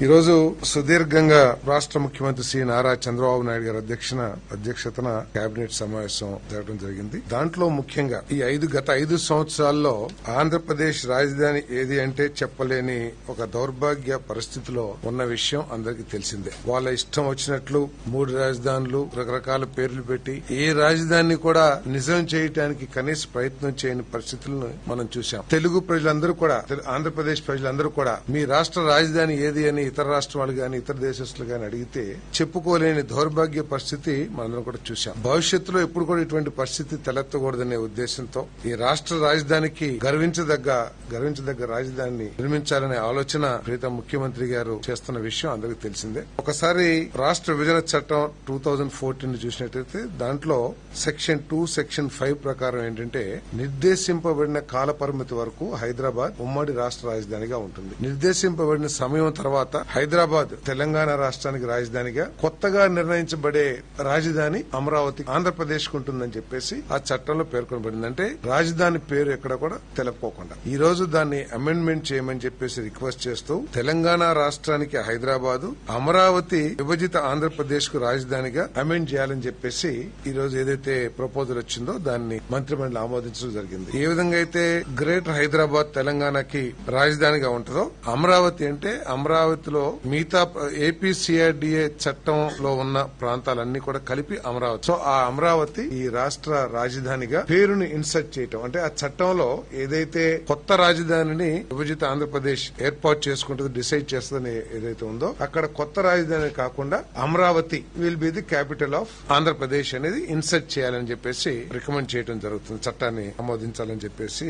ఈ రోజు సుదీర్ఘంగా రాష్ట్ర ముఖ్యమంత్రి శ్రీ నారా చంద్రబాబు నాయుడు గారి అధ్యక్షతన కేబినెట్ సమావేశం జరగడం జరిగింది. దాంట్లో ముఖ్యంగా ఈ గత 5 సంవత్సరాల్లో ఆంధ్రప్రదేశ్ రాజధాని ఏది అంటే చెప్పలేని ఒక దౌర్భాగ్య పరిస్థితిలో ఉన్న విషయం అందరికీ తెలిసిందే. వాళ్ళ ఇష్టం వచ్చినట్లు 3 రాజధానులు రకరకాల పేర్లు పెట్టి ఏ రాజధానిని కూడా నిజం చేయడానికి కనీస ప్రయత్నం చేయని పరిస్థితులను మనం చూశాం. తెలుగు ప్రజలందరూ కూడా, ఆంధ్రప్రదేశ్ ప్రజలందరూ కూడా మీ రాష్ట్ర రాజధాని ఏది అని ఇతర రాష్ట్రాలు గాని ఇతర దేశస్తులు గాని అడిగితే చెప్పుకోలేని దౌర్భాగ్య పరిస్థితి మనం కూడా చూశాం. భవిష్యత్తులో ఎప్పుడు కూడా ఇటువంటి పరిస్థితి తలెత్తకూడదనే ఉద్దేశంతో ఈ రాష్ట్ర రాజధానికి గర్వించదగ్గ రాజధానిని నిర్మించాలనే ఆలోచన ప్రీతం ముఖ్యమంత్రి గారు చేస్తున్న విషయం అందరికీ తెలిసిందే. ఒకసారి రాష్ట్ర విభజన చట్టం 2014 చూసినట్లయితే దాంట్లో సెక్షన్ 2, సెక్షన్ 5 ప్రకారం ఏంటంటే నిర్దేశింపబడిన కాల పరిమితి వరకు హైదరాబాద్ ఉమ్మడి రాష్ట్ర రాజధానిగా ఉంటుంది. నిర్దేశింపబడిన సమయం తర్వాత హైదరాబాద్ తెలంగాణ రాష్ట్రానికి రాజధానిగా, కొత్తగా నిర్ణయించబడే రాజధాని అమరావతి ఆంధ్రప్రదేశ్ కు ఉంటుందని చెప్పేసి ఆ చట్టంలో పేర్కొనబడింది. అంటే రాజధాని పేరు ఎక్కడ కూడా తెలుపుకోకుండా ఈ రోజు దాన్ని అమెండ్మెంట్ చేయమని చెప్పేసి రిక్వెస్ట్ చేస్తూ తెలంగాణ రాష్ట్రానికి హైదరాబాద్, అమరావతి విభజిత ఆంధ్రప్రదేశ్ కు రాజధానిగా అమెండ్ చేయాలని చెప్పేసి ఈ రోజు ఏదైతే ప్రపోజల్ వచ్చిందో దాన్ని మంత్రిమండలి ఆమోదించడం జరిగింది. ఏ విధంగా అయితే గ్రేటర్ హైదరాబాద్ తెలంగాణకి రాజధానిగా ఉంటుందో, అమరావతి అంటే అమరావతిలో మిగతా ఏపీసీఆర్డీఏ చట్టంలో ఉన్న ప్రాంతాలన్నీ కూడా కలిపి అమరావతి. సో ఆ అమరావతి ఈ రాష్ట్ర రాజధానిగా పేరుని ఇన్సర్ట్ చేయటం, అంటే ఆ చట్టంలో ఏదైతే కొత్త రాజధానిని విభజిత ఆంధ్రప్రదేశ్ ఏర్పాటు చేసుకుంటుంది, డిసైడ్ చేస్తుందని ఏదైతే ఉందో అక్కడ కొత్త రాజధాని కాకుండా Amaravati will be the capital of Andhra Pradesh అనేది ఇన్సర్ట్ చేయాలని చెప్పేసి రికమెండ్ చేయడం జరుగుతుంది. చట్టాన్ని ఆమోదించాలని చెప్పేసి